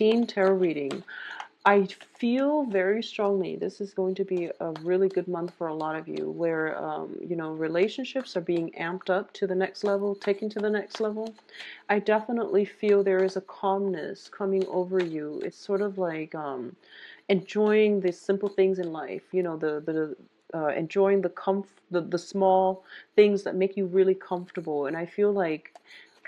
Teen tarot reading. I feel very strongly this is going to be a really good month for a lot of you where, relationships are being amped up to the next level, taken to the next level. I definitely feel there is a calmness coming over you. It's sort of like enjoying the simple things in life, enjoying the small things that make you really comfortable. And I feel like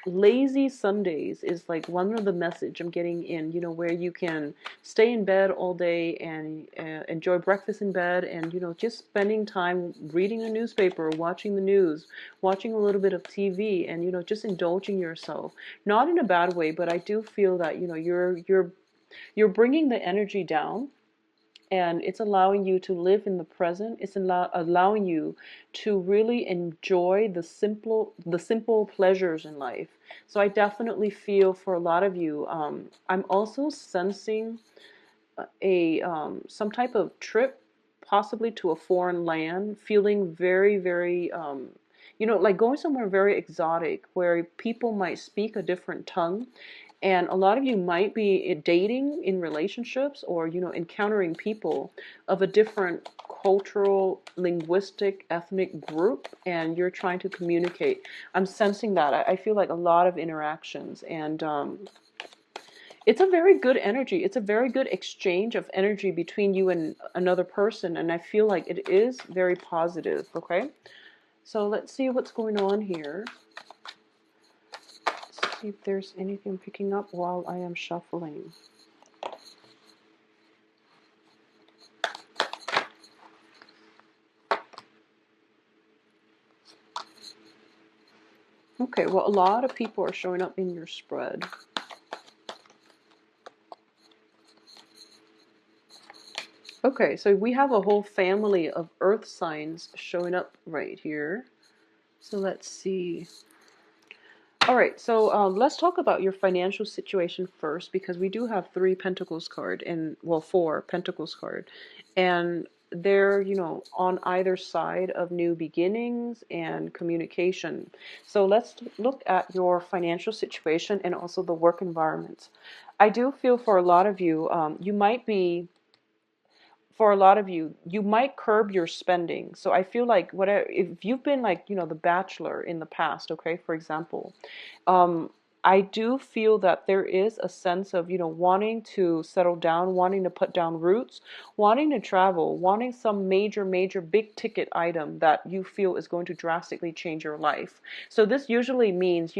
lazy Sundays is like one of the message I'm getting in, where you can stay in bed all day and enjoy breakfast in bed and, just spending time reading a newspaper, watching the news, watching a little bit of TV and, just indulging yourself. Not in a bad way, but I do feel that, you're bringing the energy down and it's allowing you to live in the present. It's allowing you to really enjoy the simple pleasures in life. So I definitely feel for a lot of you, I'm also sensing a some type of trip, possibly to a foreign land, feeling very, very, like going somewhere very exotic where people might speak a different tongue. And a lot of you might be dating in relationships or, encountering people of a different cultural, linguistic, ethnic group, and you're trying to communicate. I'm sensing that. I feel like a lot of interactions, and it's a very good energy. It's a very good exchange of energy between you and another person, and I feel like it is very positive, okay? So let's see what's going on here. Let's see if there's anything picking up while I am shuffling. Okay, well, a lot of people are showing up in your spread. Okay, so we have a whole family of earth signs showing up right here. So let's see. All right, so let's talk about your financial situation first because we do have three Pentacles card and, well, four Pentacles card. And they're, on either side of new beginnings and communication. So let's look at your financial situation and also the work environment. I do feel for a lot of you, for a lot of you, you might curb your spending. So I feel like whatever, if you've been like, the bachelor in the past, okay, for example, um, I do feel that there is a sense of, wanting to settle down, wanting to put down roots, wanting to travel, wanting some major, major big ticket item that you feel is going to drastically change your life. So this usually means,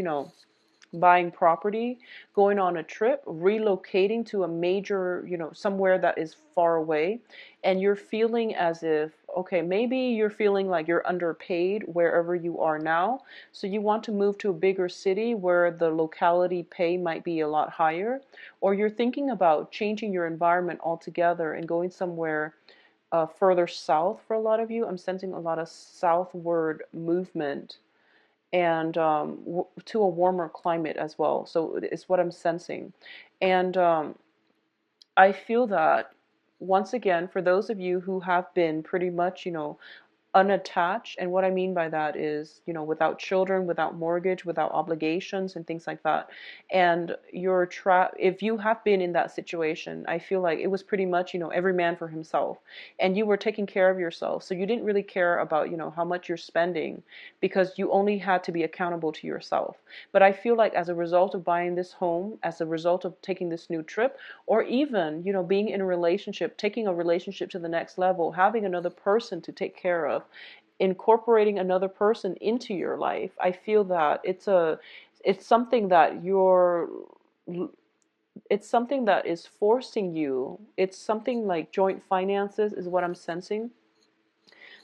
buying property, going on a trip, relocating to a major, somewhere that is far away, and you're feeling as if, okay, maybe you're feeling like you're underpaid wherever you are now, so you want to move to a bigger city where the locality pay might be a lot higher, or you're thinking about changing your environment altogether and going somewhere further south. For a lot of you, I'm sensing a lot of southward movement and to a warmer climate as well. So it's what I'm sensing. And I feel that once again, for those of you who have been pretty much, unattached, and what I mean by that is, without children, without mortgage, without obligations and things like that, and you're if you have been in that situation, I feel like it was pretty much, every man for himself, and you were taking care of yourself, so you didn't really care about, how much you're spending, because you only had to be accountable to yourself. But I feel like as a result of buying this home, as a result of taking this new trip, or even, being in a relationship, taking a relationship to the next level, having another person to take care of, incorporating another person into your life, I feel that it's something that it's something that is forcing you. It's something like joint finances is what I'm sensing.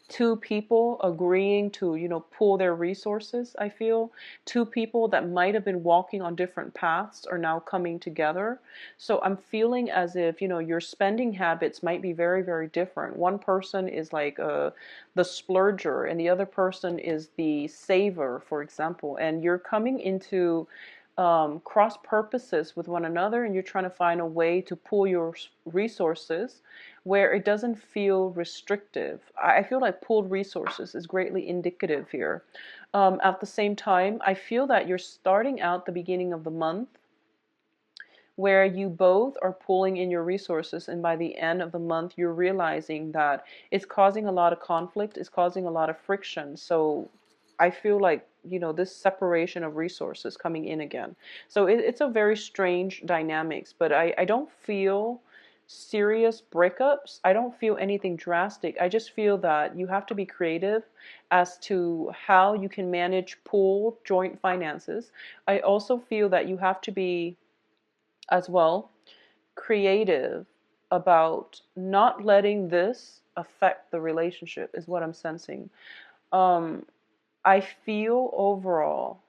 Two people agreeing to, pool their resources. I feel two people that might have been walking on different paths are now coming together. So I'm feeling as if, your spending habits might be very, very different. One person is like the splurger and the other person is the saver, for example, and you're coming into cross purposes with one another, and you're trying to find a way to pool your resources where it doesn't feel restrictive. I feel like pooled resources is greatly indicative here. At the same time, I feel that you're starting out the beginning of the month where you both are pulling in your resources, and by the end of the month you're realizing that it's causing a lot of conflict, it's causing a lot of friction. So I feel like, this separation of resources coming in again. So it's a very strange dynamics, but I don't feel serious breakups. I don't feel anything drastic. I just feel that you have to be creative as to how you can manage pool joint finances. I also feel that you have to be as well creative about not letting this affect the relationship, is what I'm sensing. Um, I feel overall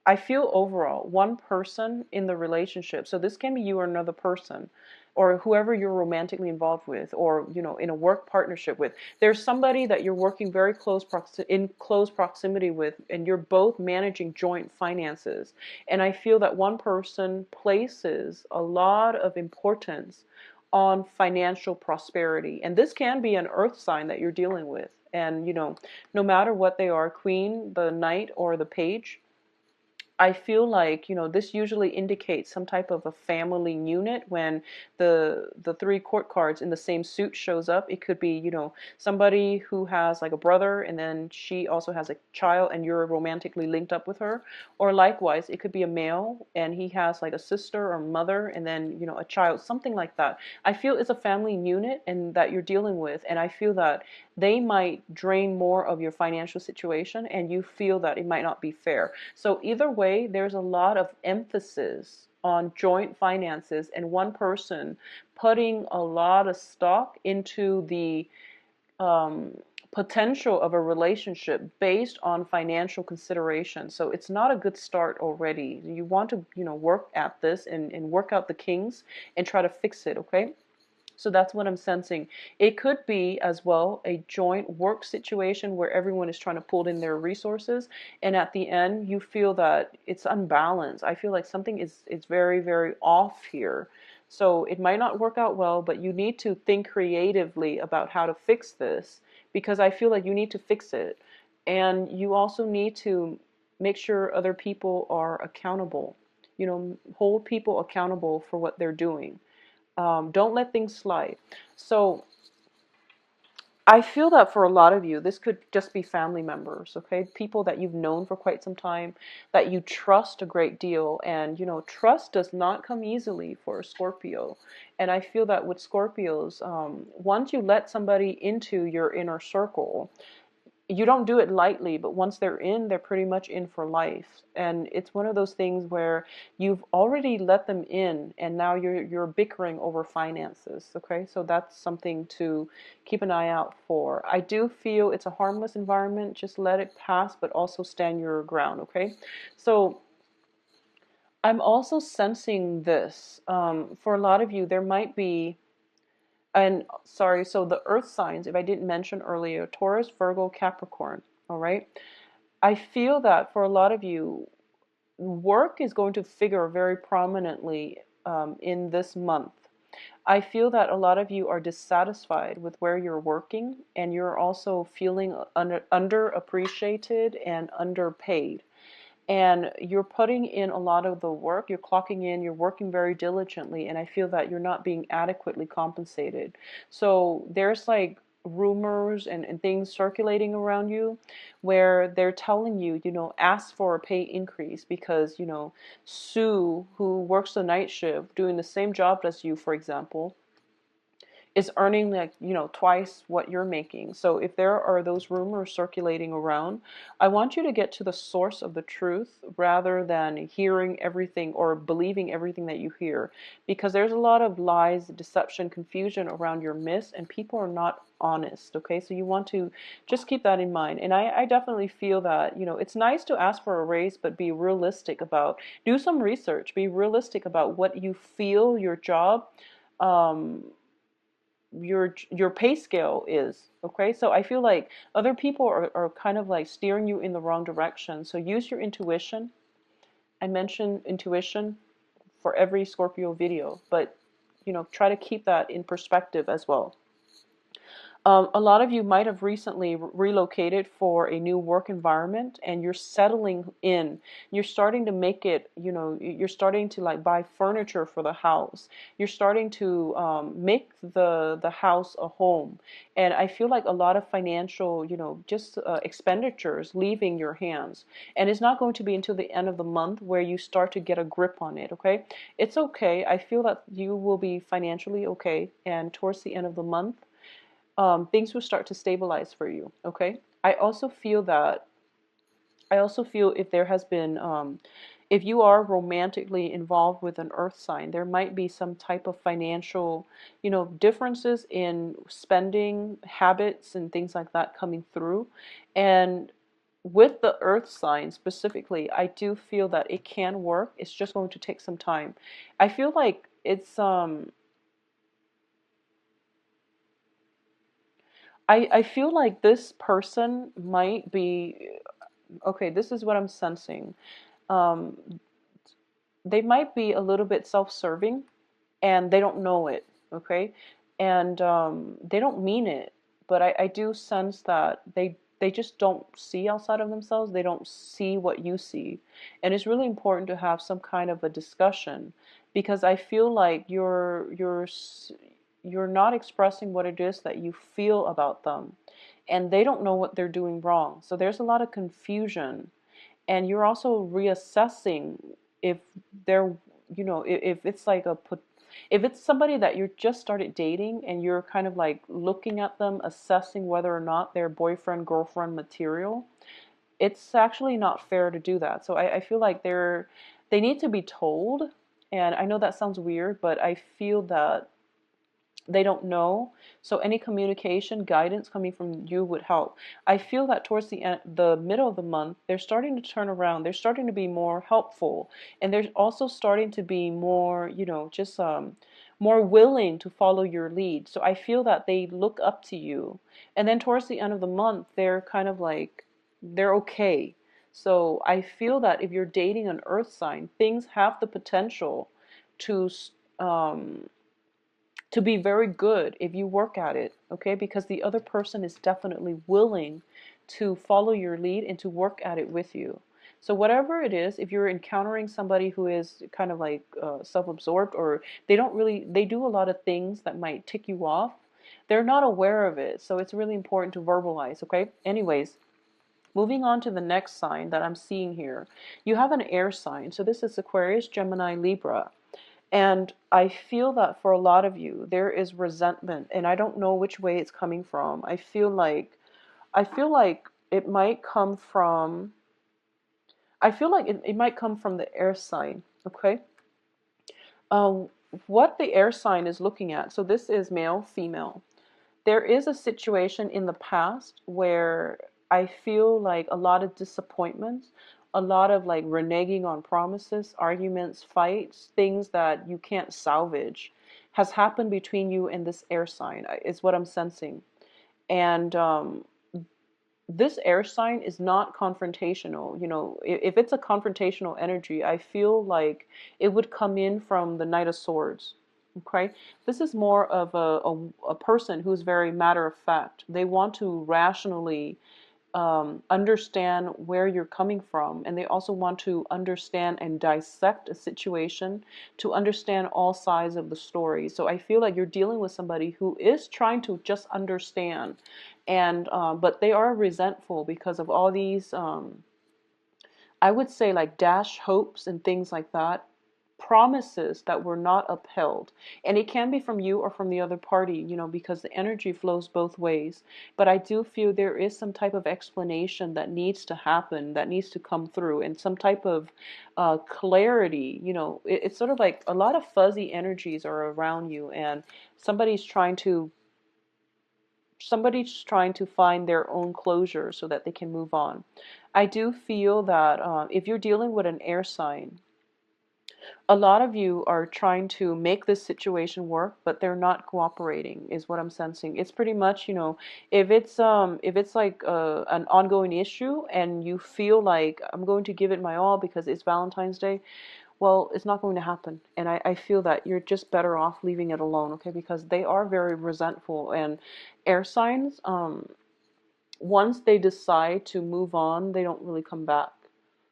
I feel overall one person in the relationship, so this can be you or another person, or whoever you're romantically involved with, or in a work partnership with. There's somebody that you're working very in close proximity with, and you're both managing joint finances. And I feel that one person places a lot of importance on financial prosperity, and this can be an earth sign that you're dealing with. And no matter what they are, queen, the knight, or the page, I feel like, this usually indicates some type of a family unit when the three court cards in the same suit shows up. It could be, somebody who has like a brother, and then she also has a child and you're romantically linked up with her. Or likewise, it could be a male and he has like a sister or mother and then, a child, something like that. I feel it's a family unit and that you're dealing with, and I feel that they might drain more of your financial situation and you feel that it might not be fair. So either way, there's a lot of emphasis on joint finances and one person putting a lot of stock into the um, potential of a relationship based on financial consideration. So it's not a good start already. You want to, work at this and work out the kinks and try to fix it, okay? So that's what I'm sensing. It could be as well a joint work situation where everyone is trying to pull in their resources, and at the end you feel that it's unbalanced. I feel like something is very, very off here. So it might not work out well, but you need to think creatively about how to fix this, because I feel like you need to fix it. And you also need to make sure other people are accountable. Hold people accountable for what they're doing. Don't let things slide. So I feel that for a lot of you, this could just be family members, okay? People that you've known for quite some time, that you trust a great deal. And, trust does not come easily for a Scorpio. And I feel that with Scorpios, once you let somebody into your inner circle, you don't do it lightly, but once they're in, they're pretty much in for life. And it's one of those things where you've already let them in, and now you're bickering over finances. Okay, so that's something to keep an eye out for. I do feel it's a harmless environment. Just let it pass, but also stand your ground. Okay, so I'm also sensing this. For a lot of you, there might be, and sorry, so the earth signs, if I didn't mention earlier, Taurus, Virgo, Capricorn, all right? I feel that for a lot of you, work is going to figure very prominently in this month. I feel that a lot of you are dissatisfied with where you're working, and you're also feeling underappreciated and underpaid. And you're putting in a lot of the work, you're clocking in, you're working very diligently, and I feel that you're not being adequately compensated. So there's like rumors and things circulating around you where they're telling you, ask for a pay increase because, Sue, who works the night shift doing the same job as you, for example, is earning like, twice what you're making. So if there are those rumors circulating around, I want you to get to the source of the truth rather than hearing everything or believing everything that you hear, because there's a lot of lies, deception, confusion around your myths, and people are not honest. Okay, so you want to just keep that in mind. And I definitely feel that, it's nice to ask for a raise, but be realistic about, do some research, be realistic about what you feel your job, um, your pay scale is. Okay, so I feel like other people are kind of like steering you in the wrong direction. So use your intuition. I mention intuition for every Scorpio video, but try to keep that in perspective as well. A lot of you might have recently relocated for a new work environment, and you're settling in. You're starting to make it, you're starting to like buy furniture for the house. You're starting to make the house a home. And I feel like a lot of financial, just expenditures leaving your hands. And it's not going to be until the end of the month where you start to get a grip on it, okay? It's okay. I feel that you will be financially okay. And towards the end of the month, things will start to stabilize for you. Okay. I also feel if there has been, if you are romantically involved with an earth sign, there might be some type of financial, differences in spending habits and things like that coming through. And with the earth sign specifically, I do feel that it can work. It's just going to take some time. I feel like I feel like this person might be, okay, this is what I'm sensing. Um, they might be a little bit self-serving and they don't know it, okay? And they don't mean it, but I do sense that they just don't see outside of themselves. They don't see what you see. And it's really important to have some kind of a discussion because I feel like you're not expressing what it is that you feel about them. And they don't know what they're doing wrong. So there's a lot of confusion, and you're also reassessing if they're, if it's like if it's somebody that you just started dating and you're kind of like looking at them, assessing whether or not they're boyfriend girlfriend material. It's actually not fair to do that. So I feel like they need to be told. And I know that sounds weird, but I feel that they don't know. So any communication guidance coming from you would help. I feel that towards the middle of the month, they're starting to turn around. They're starting to be more helpful, and they're also starting to be more, just more willing to follow your lead. So I feel that they look up to you, and then towards the end of the month, they're kind of like they're okay. So I feel that if you're dating an earth sign, things have the potential to um, to be very good if you work at it, okay? Because the other person is definitely willing to follow your lead and to work at it with you. So whatever it is, if you're encountering somebody who is kind of like self-absorbed, or they do a lot of things that might tick you off, they're not aware of it. So it's really important to verbalize, okay? Anyways, moving on to the next sign that I'm seeing here. You have an air sign. So this is Aquarius, Gemini, Libra. And I feel that for a lot of you, there is resentment, and I don't know which way it's coming from. I feel like it might come from, I feel like it might come from the air sign, okay? Um, what the air sign is looking at, so this is male, female. There is a situation in the past where I feel like a lot of disappointments, a lot of like reneging on promises, arguments, fights, things that you can't salvage has happened between you and this air sign, is what I'm sensing. And this air sign is not confrontational. If it's a confrontational energy, I feel like it would come in from the Knight of Swords. Okay, this is more of a person who's very matter of fact. They want to rationally understand where you're coming from, and they also want to understand and dissect a situation to understand all sides of the story. So I feel like you're dealing with somebody who is trying to just understand, and but they are resentful because of all these I would say like dash hopes and things like that, promises that were not upheld. And it can be from you or from the other party, because the energy flows both ways. But I do feel there is some type of explanation that needs to happen, that needs to come through, and some type of clarity. It's sort of like a lot of fuzzy energies are around you, and somebody's trying to find their own closure so that they can move on. I do feel that if you're dealing with an air sign, a lot of you are trying to make this situation work, but they're not cooperating, is what I'm sensing. It's pretty much, if it's like an ongoing issue and you feel like I'm going to give it my all because it's Valentine's Day, well, it's not going to happen. And I feel that you're just better off leaving it alone, okay? Because they are very resentful. And air signs, once they decide to move on, they don't really come back.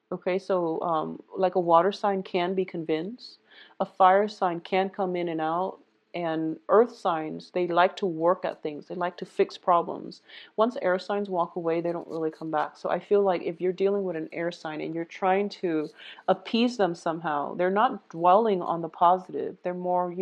Okay, so like a water sign can be convinced, a fire sign can come in and out, and earth signs, they like to work at things, they like to fix problems. Once air signs walk away, they don't really come back. So I feel like if you're dealing with an air sign and you're trying to appease them somehow, they're not dwelling on the positive. They're more,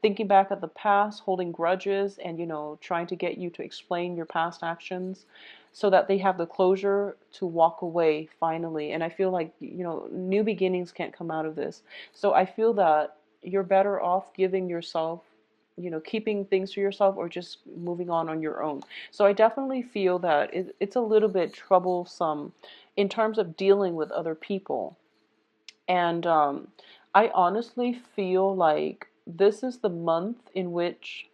thinking back at the past, holding grudges, and, trying to get you to explain your past actions so that they have the closure to walk away finally. And I feel like, new beginnings can't come out of this. So I feel that you're better off giving yourself, keeping things to yourself or just moving on your own. So I definitely feel that it's a little bit troublesome in terms of dealing with other people. And I honestly feel like this is the month in which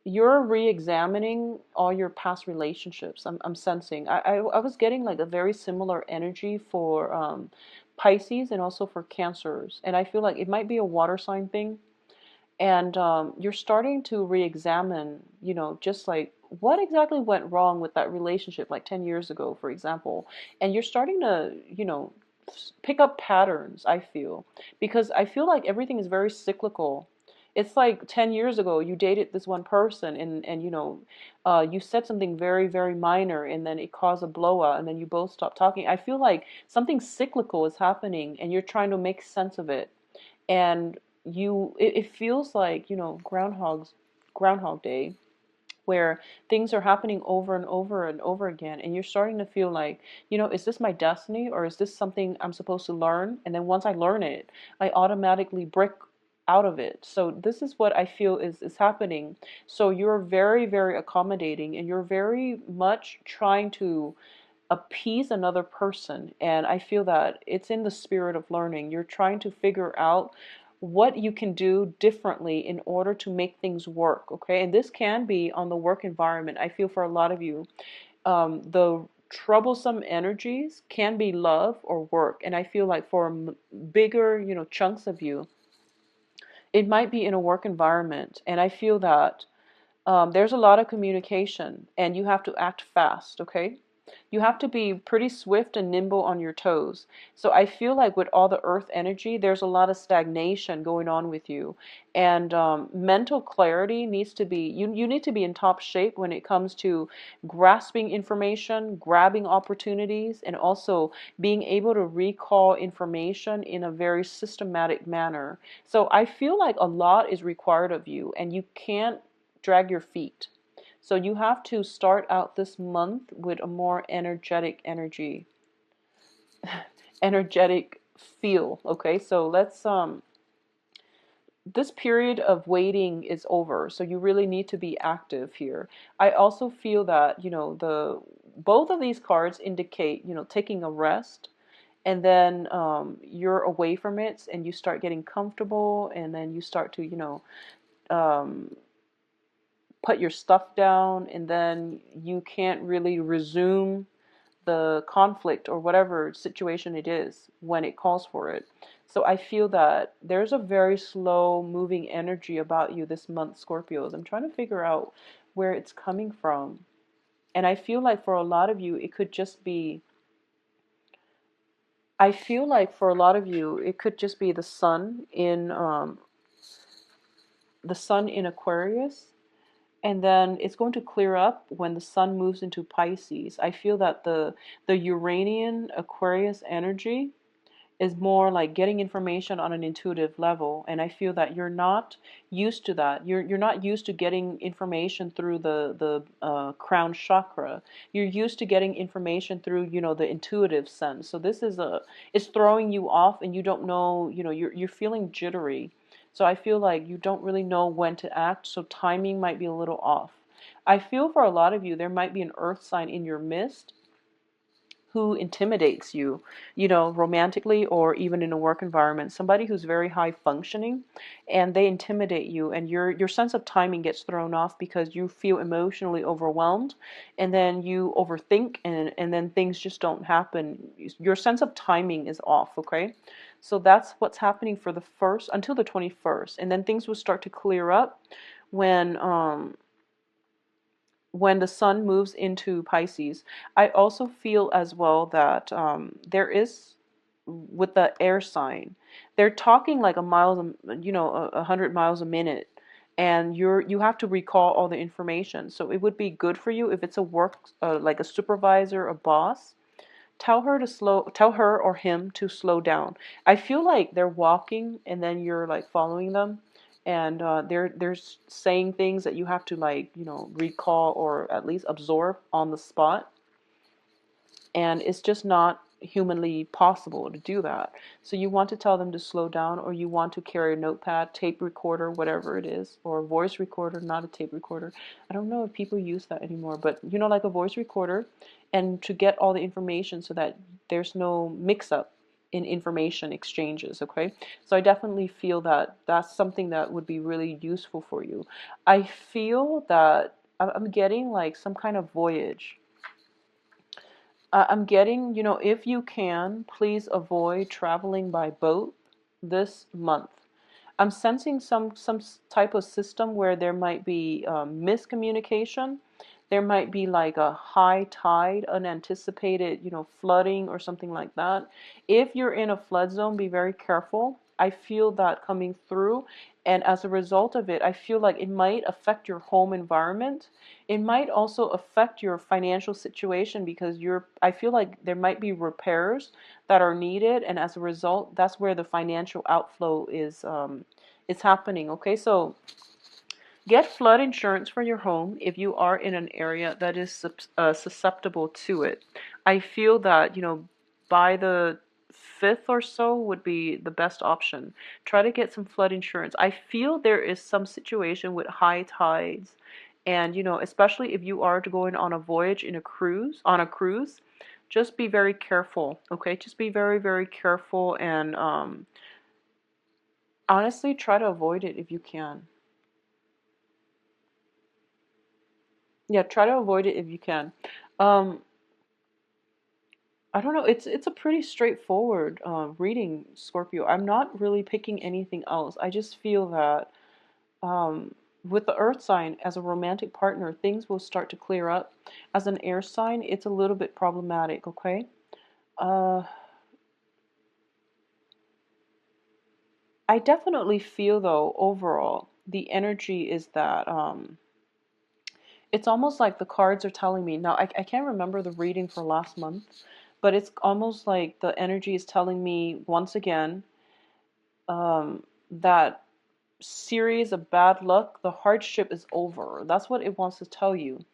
you're re-examining all your past relationships. I'm sensing. I was getting like a very similar energy for Pisces and also for Cancers. And I feel like it might be a water sign thing. And you're starting to re-examine, just like what exactly went wrong with that relationship like 10 years ago, for example. And you're starting to, pick up patterns, I feel. Because I feel like everything is very cyclical. It's like 10 years ago, you dated this one person and you said something very, very minor and then it caused a blowout and then you both stopped talking. I feel like something cyclical is happening and you're trying to make sense of it. And it feels like, Groundhog Day, where things are happening over and over and over again, and you're starting to feel like, is this my destiny or is this something I'm supposed to learn? And then once I learn it, I automatically break out of it. So this is what I feel is happening. So you're very, very accommodating and you're very much trying to appease another person. And I feel that it's in the spirit of learning. You're trying to figure out what you can do differently in order to make things work. Okay. And this can be on the work environment. I feel for a lot of you, the troublesome energies can be love or work. And I feel like for bigger, chunks of you, it might be in a work environment. And I feel that there's a lot of communication and you have to act fast, okay? You have to be pretty swift and nimble on your toes. So I feel like with all the earth energy, there's a lot of stagnation going on with you. And mental clarity needs to be, you need to be in top shape when it comes to grasping information, grabbing opportunities, and also being able to recall information in a very systematic manner. So I feel like a lot is required of you and you can't drag your feet. So you have to start out this month with a more energetic feel. Okay, so let's this period of waiting is over, so you really need to be active here. I also feel that, the both of these cards indicate, taking a rest, and then you're away from it and you start getting comfortable, and then you start to, um, put your stuff down, and then you can't really resume the conflict or whatever situation it is when it calls for it. So I feel that there's a very slow moving energy about you this month, Scorpios. I'm trying to figure out where it's coming from. And I feel like for a lot of you, it could just be, I feel like for a lot of you, it could just be the sun in Aquarius. And then it's going to clear up when the sun moves into Pisces. I feel that the Uranian Aquarius energy is more like getting information on an intuitive level, and I feel that you're not used to that. You're not used to getting information through the crown chakra. You're used to getting information through, the intuitive sense. So this is it's throwing you off, and you don't know, you're feeling jittery. So I feel like you don't really know when to act, so timing might be a little off. I feel for a lot of you there might be an earth sign in your midst who intimidates you, you know, romantically or even in a work environment, somebody who's very high functioning and they intimidate you, and your sense of timing gets thrown off because you feel emotionally overwhelmed, and then you overthink, and then things just don't happen. Your sense of timing is off, okay? So that's what's happening for the first until the 21st, and then things will start to clear up when the sun moves into Pisces. I also feel as well that there is, with the air sign, they're talking like a mile, you know, 100 miles a minute, and you have to recall all the information. So it would be good for you if it's a work, like a supervisor, a boss. Tell her or him to slow down. I feel like they're walking and then you're like following them, and they're saying things that you have to, like, you know, recall or at least absorb on the spot, and it's just not humanly possible to do that. So you want to tell them to slow down, or you want to carry a notepad, tape recorder, whatever it is, or a voice recorder, not a tape recorder. I don't know if people use that anymore, but you know, like a voice recorder, and to get all the information so that there's no mix up in information exchanges, okay? So I definitely feel that that's something that would be really useful for you. I feel that I'm getting like some kind of voyage. I'm getting, you know, if you can, please avoid traveling by boat this month. I'm sensing some type of system where there might be miscommunication. There might be like a high tide, unanticipated, you know, flooding or something like that. If you're in a flood zone, be very careful. I feel that coming through, and as a result of it, I feel like it might affect your home environment. It might also affect your financial situation because I feel like there might be repairs that are needed, and as a result, that's where the financial outflow is happening. Okay, so get flood insurance for your home if you are in an area that is susceptible to it. I feel that, you know, by the 5th or so would be the best option. Try to get some flood insurance. I feel there is some situation with high tides, and you know, especially if you are going on a voyage in a cruise, just be very careful, okay? Just be very, very careful, and honestly, try to avoid it if you can. Yeah, try to avoid it if you can. Um, I don't know. It's a pretty straightforward reading, Scorpio. I'm not really picking anything else. I just feel that with the Earth sign as a romantic partner, things will start to clear up. As an air sign, it's a little bit problematic. Okay. Uh, I definitely feel though overall the energy is that it's almost like the cards are telling me now. I can't remember the reading for last month, but it's almost like the energy is telling me once again that series of bad luck, the hardship is over. That's what it wants to tell you.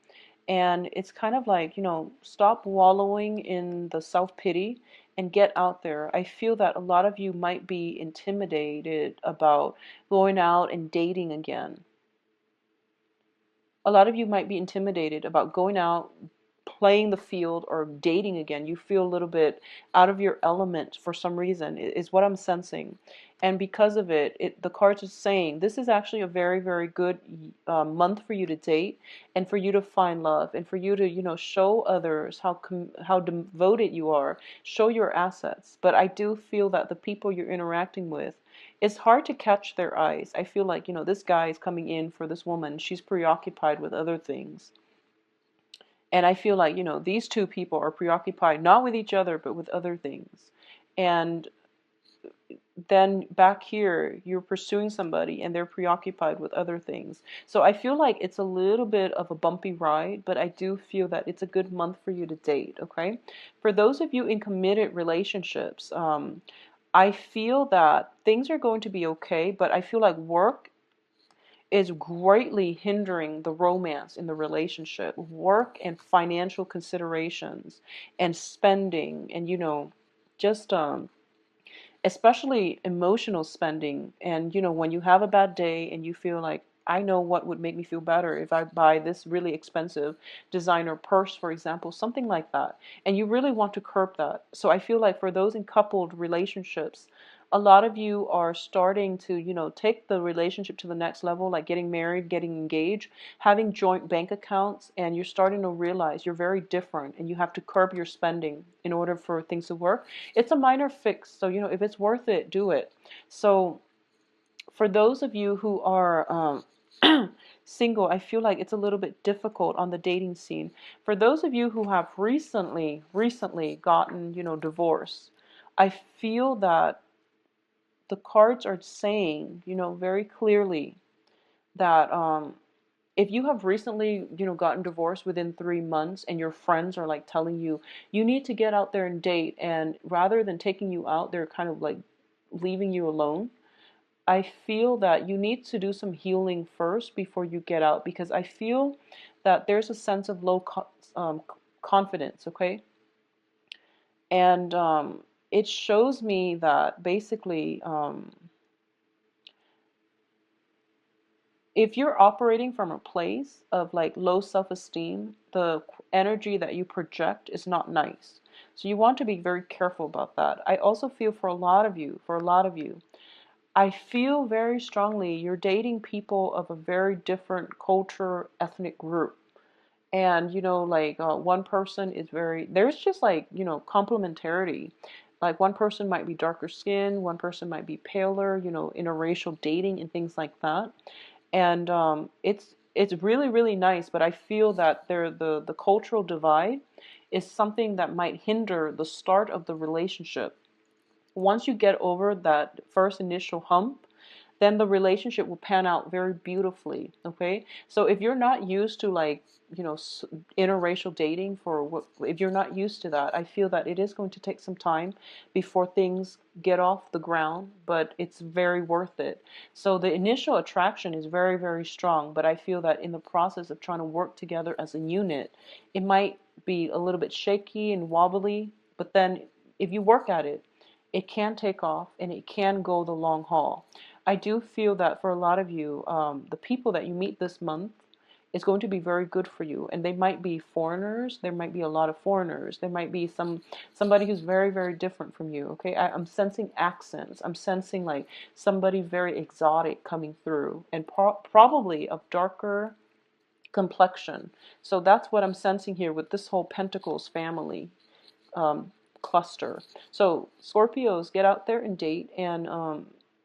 And it's kind of like, you know, stop wallowing in the self-pity and get out there. I feel that a lot of you might be intimidated about going out and dating again. A lot of you might be intimidated about going out, playing the field, or dating again. You feel a little bit out of your element for some reason, is what I'm sensing. And because of it, the cards are saying this is actually a very, very good month for you to date, and for you to find love, and for you to, you know, show others how devoted you are, show your assets. But I do feel that the people you're interacting with, it's hard to catch their eyes. I feel like, you know, this guy is coming in for this woman. She's preoccupied with other things. And I feel like, you know, these two people are preoccupied not with each other, but with other things. And then back here, you're pursuing somebody and they're preoccupied with other things. So I feel like it's a little bit of a bumpy ride, but I do feel that it's a good month for you to date, okay? For those of you in committed relationships, I feel that things are going to be okay, but I feel like work is greatly hindering the romance in the relationship. Work and financial considerations and spending, and you know, just especially emotional spending. And you know, when you have a bad day and you feel like I know what would make me feel better if I buy this really expensive designer purse, for example, something like that. And you really want to curb that. So I feel like for those in coupled relationships, a lot of you are starting to, take the relationship to the next level, like getting married, getting engaged, having joint bank accounts, and you're starting to realize you're very different and you have to curb your spending in order for things to work. It's a minor fix. So, if it's worth it, do it. So, for those of you who are single, I feel like it's a little bit difficult on the dating scene. For those of you who have recently gotten, divorced, I feel that the cards are saying, very clearly that if you have recently, gotten divorced within 3 months and your friends are like telling you, you need to get out there and date, and rather than taking you out, they're kind of like leaving you alone. I feel that you need to do some healing first before you get out, because I feel that there's a sense of confidence, okay? And it shows me that basically, if you're operating from a place of like low self-esteem, the energy that you project is not nice. So you want to be very careful about that. I also feel for a lot of you, I feel very strongly you're dating people of a very different culture, ethnic group. And, like one person is there's just like, complementarity. Like one person might be darker skin, one person might be paler, interracial dating and things like that. And it's really, really nice, but I feel that the cultural divide is something that might hinder the start of the relationship. Once you get over that first initial hump, then the relationship will pan out very beautifully. Okay, so if you're not used to like, interracial dating, if you're not used to that, I feel that it is going to take some time before things get off the ground, but it's very worth it. So the initial attraction is very, very strong, but I feel that in the process of trying to work together as a unit, it might be a little bit shaky and wobbly, but then if you work at it, it can take off and it can go the long haul. I do feel that for a lot of you, the people that you meet this month is going to be very good for you, and they might be foreigners. There might be a lot of foreigners. There might be somebody who's very, very different from you. Okay, I'm sensing accents. I'm sensing like somebody very exotic coming through, and probably of darker complexion. So that's what I'm sensing here with this whole Pentacles family um, cluster. So Scorpios, get out there and date. And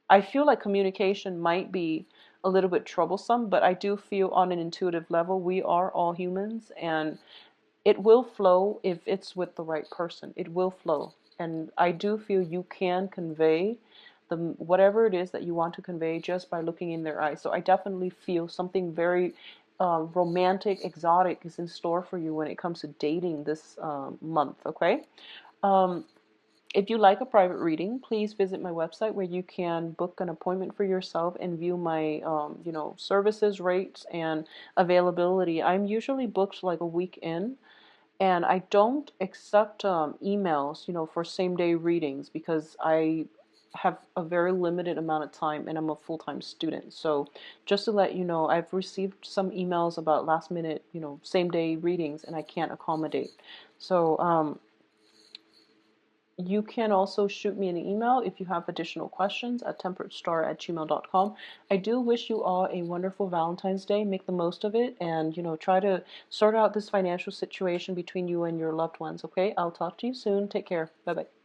I feel like communication might be a little bit troublesome, but I do feel on an intuitive level, we are all humans, and it will flow if it's with the right person. It will flow. And I do feel you can convey whatever it is that you want to convey just by looking in their eyes. So I definitely feel something very romantic, exotic is in store for you when it comes to dating this month, okay? Um, if you like a private reading, please visit my website where you can book an appointment for yourself and view my, services, rates, and availability. I'm usually booked like a week in, and I don't accept emails, for same-day readings because I have a very limited amount of time and I'm a full-time student. So just to let you know, I've received some emails about last-minute, same-day readings, and I can't accommodate. So you can also shoot me an email if you have additional questions at temperatestar@gmail.com. I do wish you all a wonderful Valentine's Day. Make the most of it, and try to sort out this financial situation between you and your loved ones, okay? I'll talk to you soon. Take care. Bye-bye.